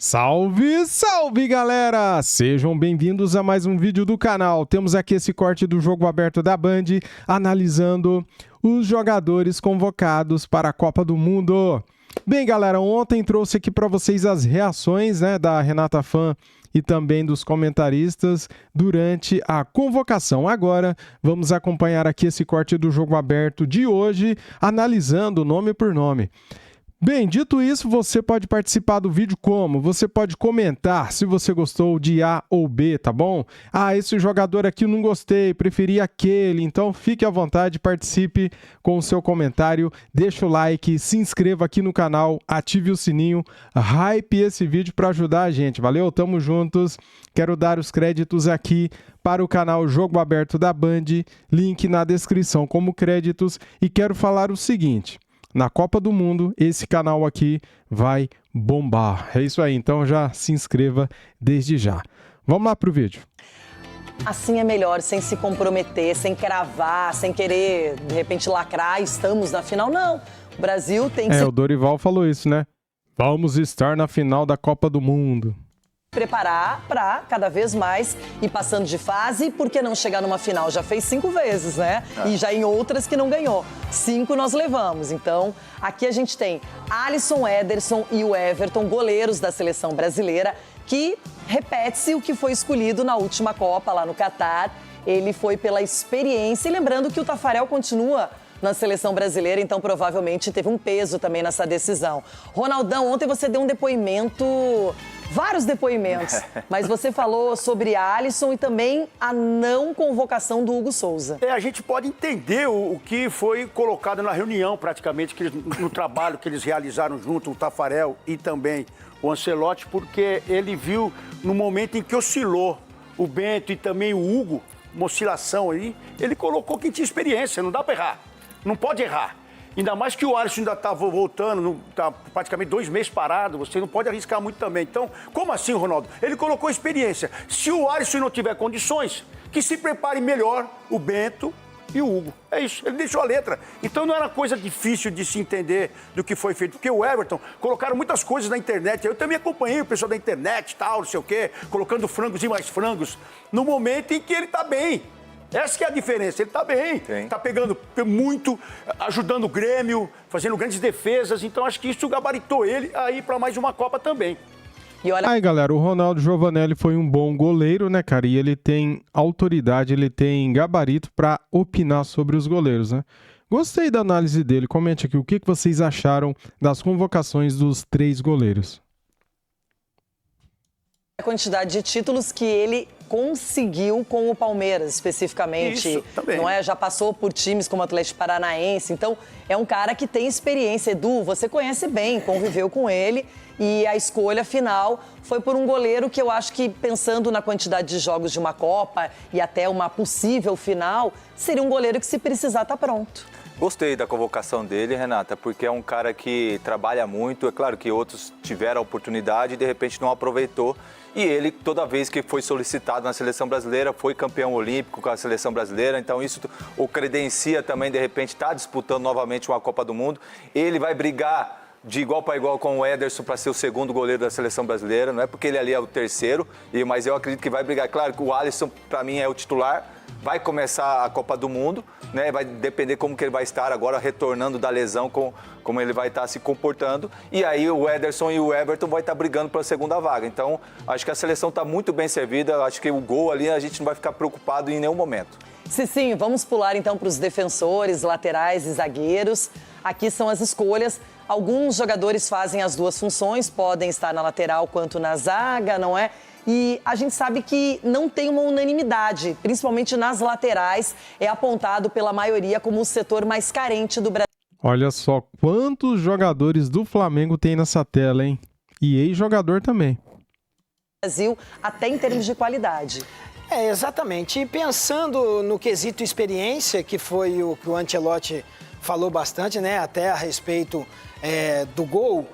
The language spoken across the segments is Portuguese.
Salve, salve galera! Sejam bem-vindos a mais um vídeo do canal. Temos aqui esse corte do jogo aberto da Band, analisando os jogadores convocados para a Copa do Mundo. Bem galera, ontem trouxe aqui para vocês as reações da Renata Fã e também dos comentaristas durante a convocação. Agora vamos acompanhar aqui esse corte do jogo aberto de hoje, analisando nome por nome. Bem, dito isso, você pode participar do vídeo como? Você pode comentar se você gostou de A ou B, tá bom? Ah, esse jogador aqui eu não gostei, preferi aquele. Então fique à vontade, participe com o seu comentário, deixa o like, se inscreva aqui no canal, ative o sininho, hype esse vídeo para ajudar a gente. Valeu? Tamo juntos. Quero dar os créditos aqui para o canal Jogo Aberto da Band, link na descrição como créditos. E quero falar o seguinte: na Copa do Mundo, esse canal aqui vai bombar. É isso aí, então já se inscreva desde já. Vamos lá pro vídeo. Assim é melhor, sem se comprometer, sem cravar, sem querer, de repente, lacrar, estamos na final. Não, o Brasil tem que o Dorival falou isso, né? Vamos estar na final da Copa do Mundo. Preparar para cada vez mais ir passando de fase, por que não chegar numa final? Já fez 5 vezes, né? E já em outras que não ganhou. 5 nós levamos. Então, aqui a gente tem Alisson, Ederson e o Everton, goleiros da seleção brasileira, que repete-se o que foi escolhido na última Copa lá no Catar. Ele foi pela experiência. E lembrando que o Taffarel continua na seleção brasileira, então provavelmente teve um peso também nessa decisão. Ronaldão, ontem você deu um depoimento, vários depoimentos, mas você falou sobre Alisson e também a não convocação do Hugo Souza. A gente pode entender o que foi colocado na reunião, praticamente, no trabalho que eles realizaram junto, o Taffarel e também o Ancelotti, porque ele viu no momento em que oscilou o Bento e também o Hugo, uma oscilação aí, ele colocou quem tinha experiência, não dá para errar. Não pode errar. Ainda mais que o Alisson ainda está voltando, está praticamente 2 meses parado, você não pode arriscar muito também. Então, como assim, Ronaldo? Ele colocou experiência. Se o Alisson não tiver condições, que se prepare melhor o Bento e o Hugo. É isso, ele deixou a letra. Então não era coisa difícil de se entender do que foi feito, porque o Everton colocaram muitas coisas na internet. Eu também acompanhei o pessoal da internet, tal, não sei o quê, colocando frangos e mais frangos, no momento em que ele está bem. Essa que é a diferença, ele tá bem, tá pegando muito, ajudando o Grêmio, fazendo grandes defesas, então acho que isso gabaritou ele a ir para mais uma Copa também. E olha... Aí galera, o Ronaldo Giovanelli foi um bom goleiro, né cara, e ele tem autoridade, ele tem gabarito para opinar sobre os goleiros, né. Gostei da análise dele, comente aqui o que vocês acharam das convocações dos 3 goleiros. A quantidade de títulos que ele conseguiu com o Palmeiras, especificamente. Isso, também. Não é? Já passou por times como o Atlético Paranaense. Então, é um cara que tem experiência. Edu, você conhece bem, conviveu com ele. E a escolha final foi por um goleiro que eu acho que, pensando na quantidade de jogos de uma Copa e até uma possível final, seria um goleiro que, se precisar, tá pronto. Gostei da convocação dele, Renata, porque é um cara que trabalha muito. É claro que outros tiveram a oportunidade e, de repente, não aproveitou. E ele, toda vez que foi solicitado na seleção brasileira, foi campeão olímpico com a seleção brasileira. Então, isso o credencia também, de repente, está disputando novamente uma Copa do Mundo. Ele vai brigar de igual para igual com o Ederson para ser o segundo goleiro da seleção brasileira. Não é porque ele ali é o terceiro, mas eu acredito que vai brigar. Claro que o Alisson, para mim, é o titular. Vai começar a Copa do Mundo, né? Vai depender como que ele vai estar agora, retornando da lesão, como ele vai estar se comportando. E aí o Ederson e o Everton vão estar brigando pela segunda vaga. Então, acho que a seleção está muito bem servida. Acho que o gol ali a gente não vai ficar preocupado em nenhum momento. Sim, vamos pular então para os defensores, laterais e zagueiros. Aqui são as escolhas. Alguns jogadores fazem as 2 funções, podem estar na lateral quanto na zaga, não é? E a gente sabe que não tem uma unanimidade, principalmente nas laterais, é apontado pela maioria como o setor mais carente do Brasil. Olha só quantos jogadores do Flamengo tem nessa tela, hein? E ex-jogador também. Brasil, até em termos de qualidade. Exatamente. E pensando no quesito experiência, que foi o que o Ancelotti falou bastante, né? Até a respeito do gol.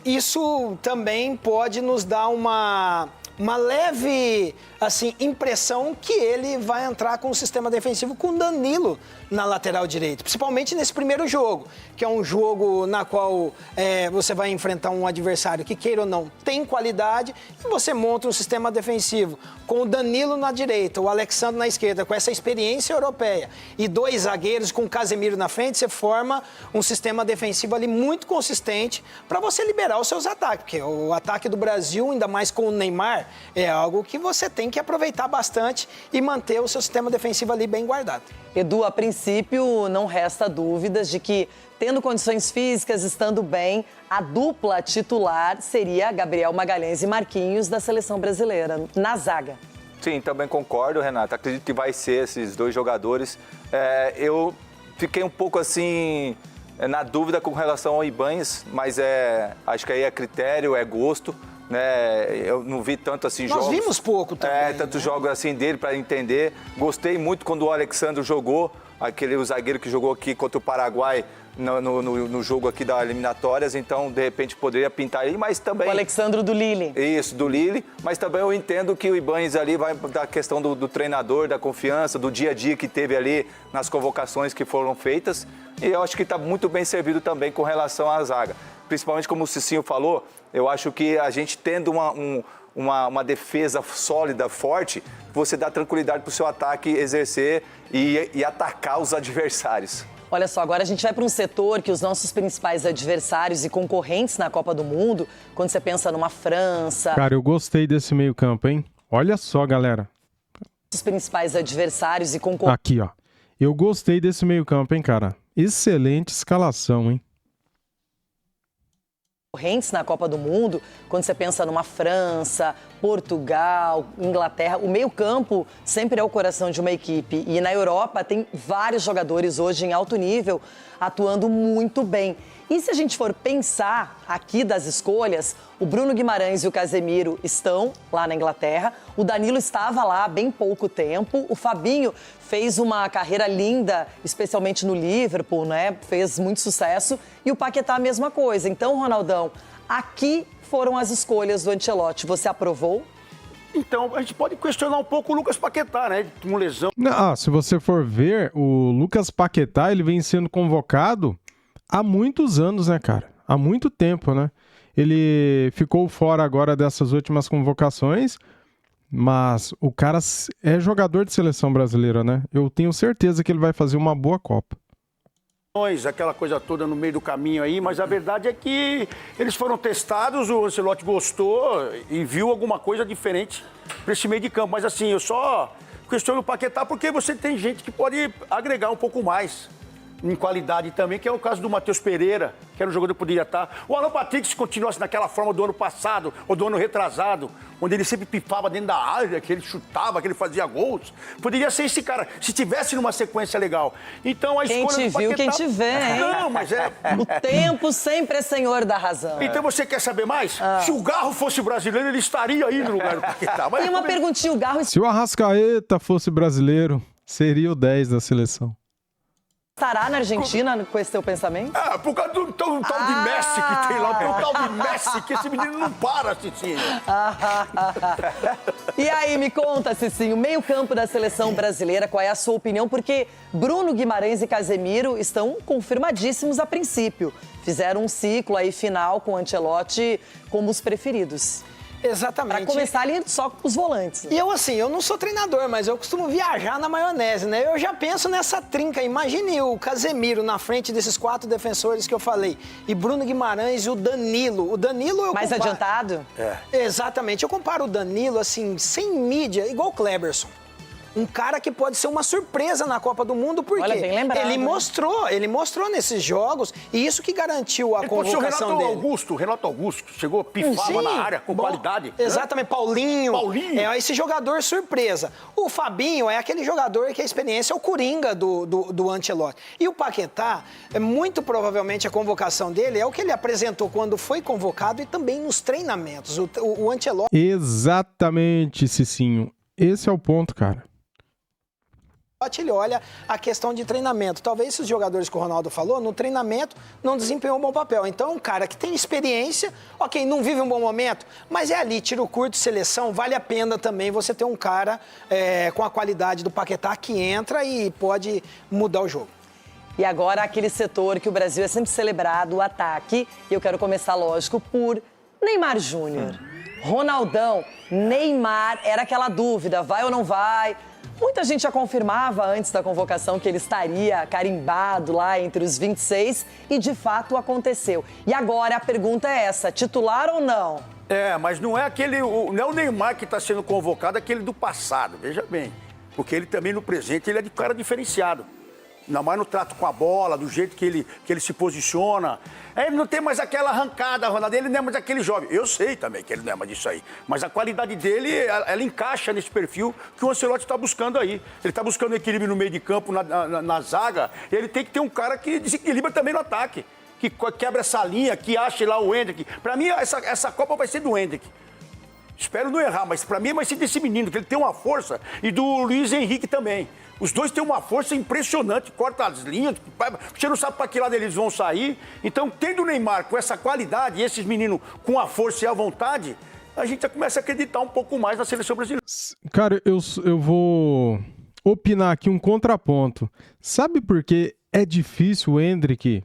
Isso também pode nos dar uma uma leve assim, impressão que ele vai entrar com o sistema defensivo com o Danilo na lateral direita, principalmente nesse primeiro jogo, que é um jogo na qual você vai enfrentar um adversário que, queira ou não, tem qualidade, e você monta um sistema defensivo com o Danilo na direita, o Alexandre na esquerda, com essa experiência europeia, e 2 zagueiros com o Casemiro na frente, você forma um sistema defensivo ali muito consistente para você liberar os seus ataques, porque o ataque do Brasil, ainda mais com o Neymar, é algo que você tem que aproveitar bastante e manter o seu sistema defensivo ali bem guardado. Edu, a princípio, não resta dúvidas de que, tendo condições físicas, estando bem, a dupla titular seria Gabriel Magalhães e Marquinhos da seleção brasileira, na zaga. Sim, também concordo, Renata. Acredito que vai ser esses 2 jogadores. Eu fiquei um pouco assim na dúvida com relação ao Ibañez, mas acho que aí é critério, é gosto. Né? Eu não vi tanto assim jogos. Nós vimos pouco também. Tantos jogos assim dele para entender. Gostei muito quando o Alexandre jogou, o zagueiro que jogou aqui contra o Paraguai no jogo aqui das eliminatórias, então de repente poderia pintar aí, mas também... O Alexandre do Lille. Isso, do Lille, mas também eu entendo que o Ibañez ali vai da questão do treinador, da confiança, do dia a dia que teve ali nas convocações que foram feitas, e eu acho que está muito bem servido também com relação à zaga. Principalmente como o Cicinho falou, eu acho que a gente tendo uma defesa sólida, forte, você dá tranquilidade para o seu ataque exercer e atacar os adversários. Olha só, agora a gente vai para um setor que os nossos principais adversários e concorrentes na Copa do Mundo, quando você pensa numa França... Cara, eu gostei desse meio campo, hein? Olha só, galera. Os principais adversários e concorrentes... Aqui, ó. Eu gostei desse meio campo, hein, cara? Excelente escalação, hein? Na Copa do Mundo, quando você pensa numa França, Portugal, Inglaterra, o meio-campo sempre é o coração de uma equipe. E na Europa tem vários jogadores hoje em alto nível atuando muito bem. E se a gente for pensar aqui das escolhas, o Bruno Guimarães e o Casemiro estão lá na Inglaterra, o Danilo estava lá há bem pouco tempo, o Fabinho fez uma carreira linda, especialmente no Liverpool, né? Fez muito sucesso, e o Paquetá a mesma coisa. Então, Ronaldão, aqui foram as escolhas do Ancelotti. Você aprovou? Então, a gente pode questionar um pouco o Lucas Paquetá, né? Com lesão. Se você for ver, o Lucas Paquetá, ele vem sendo convocado há muitos anos, né, cara? Há muito tempo, né? Ele ficou fora agora dessas últimas convocações, mas o cara é jogador de seleção brasileira, né? Eu tenho certeza que ele vai fazer uma boa Copa. Aquela coisa toda no meio do caminho aí, mas a verdade é que eles foram testados, o Ancelotti gostou e viu alguma coisa diferente para esse meio de campo. Mas assim, eu só questiono o Paquetá porque você tem gente que pode agregar um pouco mais em qualidade também, que é o caso do Matheus Pereira, que era um jogador que poderia estar. O Alan Patrick, se continuasse naquela forma do ano passado, ou do ano retrasado, onde ele sempre pifava dentro da área, que ele chutava, que ele fazia gols, poderia ser esse cara, se tivesse numa sequência legal. Então a escolha quem te viu, quem te vê, hein? Não, mas O tempo sempre é senhor da razão. Então você quer saber mais? Se o Garro fosse brasileiro, ele estaria aí no lugar do Paquetá. Tem uma perguntinha, o Garro... Se o Arrascaeta fosse brasileiro, seria o 10 da seleção. Estará na Argentina com esse teu pensamento? Por causa do tal de Messi que tem lá, o tal de Messi, que esse menino não para, Cicinho. E aí, me conta, Cicinho, meio-campo da seleção brasileira, qual é a sua opinião? Porque Bruno Guimarães e Casemiro estão confirmadíssimos a princípio. Fizeram um ciclo aí final com o Ancelotti como os preferidos. Exatamente. Para começar ali só com os volantes. E eu não sou treinador, mas eu costumo viajar na maionese, né? Eu já penso nessa trinca. Imagine o Casemiro na frente desses 4 defensores que eu falei. E Bruno Guimarães e o Danilo. O Danilo eu mais adiantado? Exatamente. Eu comparo o Danilo, assim, sem mídia, igual o Kleberson. Um cara que pode ser uma surpresa na Copa do Mundo, porque olha, bem lembrado, ele mostrou nesses jogos, e isso que garantiu a convocação dele. Renato Augusto, chegou, pifava na área com qualidade. Exatamente, Paulinho. É esse jogador surpresa. O Fabinho é aquele jogador que a experiência é o coringa do Ancelotti. E o Paquetá, muito provavelmente a convocação dele é o que ele apresentou quando foi convocado e também nos treinamentos. O Ancelotti... Exatamente, Cicinho. Esse é o ponto, cara. Ele olha a questão de treinamento. Talvez esses jogadores que o Ronaldo falou, no treinamento não desempenhou um bom papel. Então, um cara que tem experiência, ok, não vive um bom momento, mas é ali, tiro curto, seleção, vale a pena também você ter um cara com a qualidade do Paquetá que entra e pode mudar o jogo. E agora, aquele setor que o Brasil é sempre celebrado, o ataque. E eu quero começar, lógico, por Neymar Júnior. Ronaldão, Neymar, era aquela dúvida, vai ou não vai? Muita gente já confirmava antes da convocação que ele estaria carimbado lá entre os 26 e de fato aconteceu. E agora a pergunta é essa, titular ou não? Mas não é não é o Neymar que está sendo convocado, é aquele do passado, veja bem. Porque ele também no presente, ele é de cara diferenciado. Ainda mais no trato com a bola, do jeito que ele se posiciona. Ele não tem mais aquela arrancada, Ronaldo, ele não é mais aquele jovem. Eu sei também que ele não é mais disso aí. Mas a qualidade dele, ela encaixa nesse perfil que o Ancelotti está buscando aí. Ele está buscando equilíbrio no meio de campo, na zaga. E ele tem que ter um cara que desequilibra também no ataque. Que quebra essa linha, que ache lá o Endrick. Para mim, essa Copa vai ser do Endrick. Espero não errar, mas para mim vai ser desse menino, que ele tem uma força. E do Luiz Henrique também. Os dois têm uma força impressionante, corta as linhas, você não sabe para que lado eles vão sair. Então, tendo o Neymar com essa qualidade e esses meninos com a força e a vontade, a gente já começa a acreditar um pouco mais na seleção brasileira. Cara, eu vou opinar aqui um contraponto. Sabe por que é difícil o Endrick,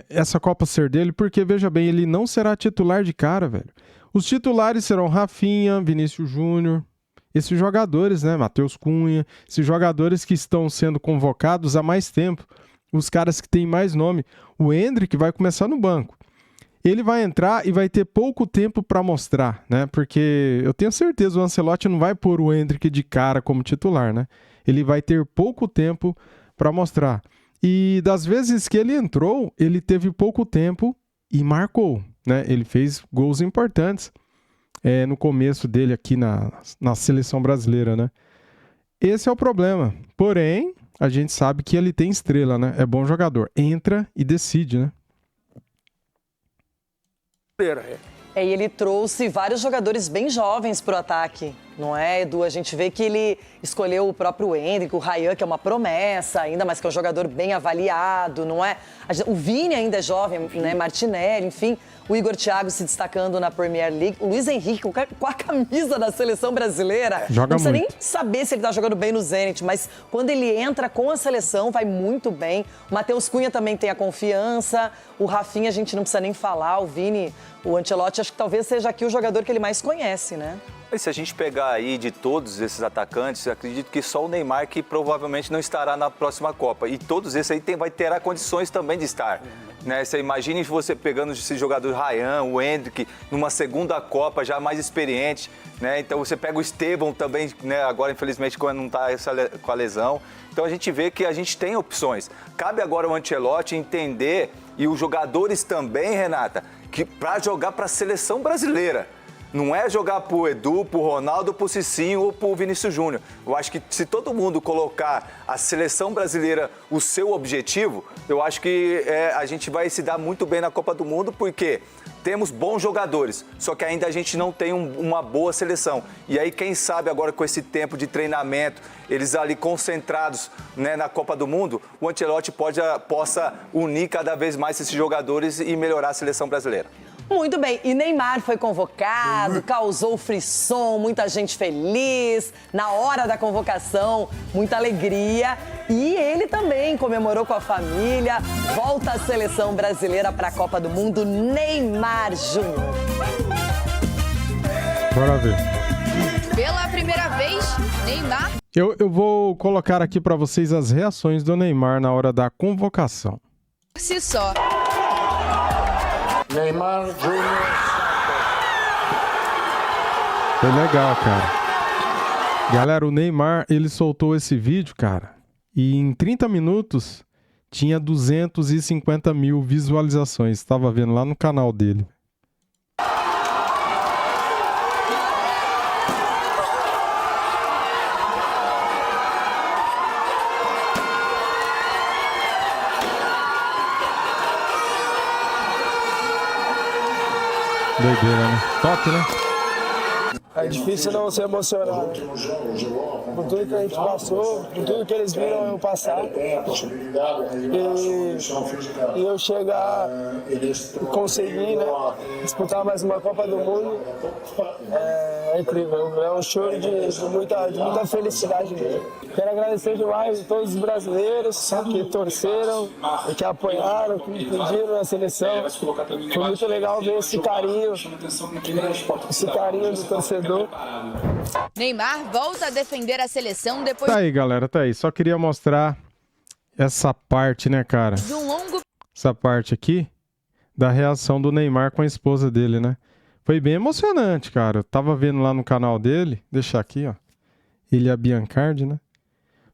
essa Copa ser dele? Porque, veja bem, ele não será titular de cara, velho. Os titulares serão Rafinha, Vinícius Júnior, esses jogadores, né, Matheus Cunha, esses jogadores que estão sendo convocados há mais tempo, os caras que têm mais nome. O Endrick vai começar no banco. Ele vai entrar e vai ter pouco tempo para mostrar, né? Porque eu tenho certeza o Ancelotti não vai pôr o Endrick de cara como titular, né? Ele vai ter pouco tempo para mostrar. E das vezes que ele entrou, ele teve pouco tempo e marcou, né? Ele fez gols importantes no começo dele aqui na seleção brasileira, né? Esse é o problema. Porém, a gente sabe que ele tem estrela, né? É bom jogador. Entra e decide, né? E ele trouxe vários jogadores bem jovens para o ataque, não é, Edu? A gente vê que ele escolheu o próprio Endrick, o Ryan, que é uma promessa, ainda mais que é um jogador bem avaliado, não é? O Vini ainda é jovem, né? Martinelli, enfim. O Igor Thiago se destacando na Premier League. O Luiz Henrique com a camisa da seleção brasileira. Joga não precisa muito. nem saber se ele tá jogando bem no Zenit, mas quando ele entra com a seleção, vai muito bem. O Matheus Cunha também tem a confiança. O Rafinha a gente não precisa nem falar. O Vini, o Ancelotti, acho que talvez seja aqui o jogador que ele mais conhece, né? E se a gente pegar aí de todos esses atacantes, acredito que só o Neymar que provavelmente não estará na próxima Copa. E todos esses aí terá condições também de estar. Né? Você imagine você pegando esse jogador Ryan, o Endrick, numa segunda Copa já mais experiente. Né? Então você pega o Estevão também, né? Agora infelizmente quando não está com a lesão. Então a gente vê que a gente tem opções. Cabe agora ao Ancelotti entender, e os jogadores também, Renata, que para jogar para a seleção brasileira. Não é jogar pro Edu, pro Ronaldo, pro Cicinho ou pro Vinícius Júnior. Eu acho que se todo mundo colocar a seleção brasileira o seu objetivo, eu acho que a gente vai se dar muito bem na Copa do Mundo, porque temos bons jogadores, só que ainda a gente não tem uma boa seleção. E aí, quem sabe agora com esse tempo de treinamento, eles ali concentrados, né, na Copa do Mundo, o Ancelotti possa unir cada vez mais esses jogadores e melhorar a seleção brasileira. Muito bem, e Neymar foi convocado, causou frisson, muita gente feliz, na hora da convocação, muita alegria. E ele também comemorou com a família, volta à seleção brasileira para a Copa do Mundo, Neymar Júnior. Bora ver. Pela primeira vez, Neymar... Eu vou colocar aqui para vocês as reações do Neymar na hora da convocação. Se só... Neymar Júnior. Foi legal, cara. Galera, o Neymar, ele soltou esse vídeo, cara, e em 30 minutos tinha 250 mil visualizações. Estava vendo lá no canal dele. Doideira, né? Top, né? É difícil não se emocionar. Com tudo que a gente passou, com tudo que eles viram eu passar. E eu chegar e conseguir, né, disputar mais uma Copa do Mundo, é incrível. É um show de muita felicidade mesmo. Quero agradecer demais a todos os brasileiros que torceram, que apoiaram, que me pediram na seleção. Foi muito legal ver esse carinho do torcedor. Neymar volta a defender a seleção depois Tá aí, galera, tá aí. Só queria mostrar essa parte, né, cara? de um longo Essa parte aqui da reação do Neymar com a esposa dele, né? Foi bem emocionante, cara. Eu tava vendo lá no canal dele. Deixa aqui, ó. Ele e a Biancardi, né?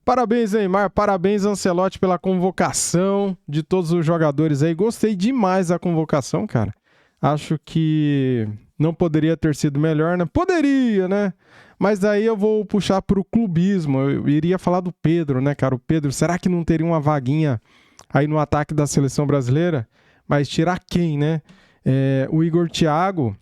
Parabéns, Neymar. Parabéns, Ancelotti, pela convocação de todos os jogadores aí. Gostei demais da convocação, cara. Acho que não poderia ter sido melhor, né? Poderia, né? Mas daí eu vou puxar pro clubismo. Eu iria falar do Pedro, né, cara? O Pedro, será que não teria uma vaguinha aí no ataque da seleção brasileira? Mas tirar quem, né? O Igor Thiago,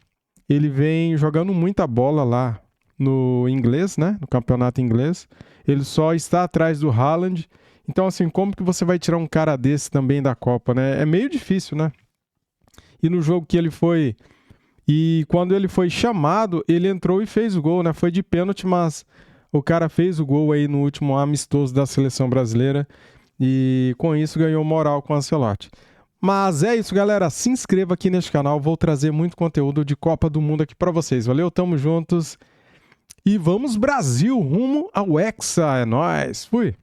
ele vem jogando muita bola lá no inglês, né? No campeonato inglês. Ele só está atrás do Haaland. Então, assim, como que você vai tirar um cara desse também da Copa, né? É meio difícil, né? E no jogo que ele foi... E quando ele foi chamado, ele entrou e fez o gol, né? Foi de pênalti, mas o cara fez o gol aí no último amistoso da seleção brasileira. E com isso ganhou moral com o Ancelotti. Mas é isso, galera. Se inscreva aqui neste canal. Vou trazer muito conteúdo de Copa do Mundo aqui pra vocês. Valeu, tamo juntos. E vamos Brasil, rumo ao Hexa. É nóis. Fui.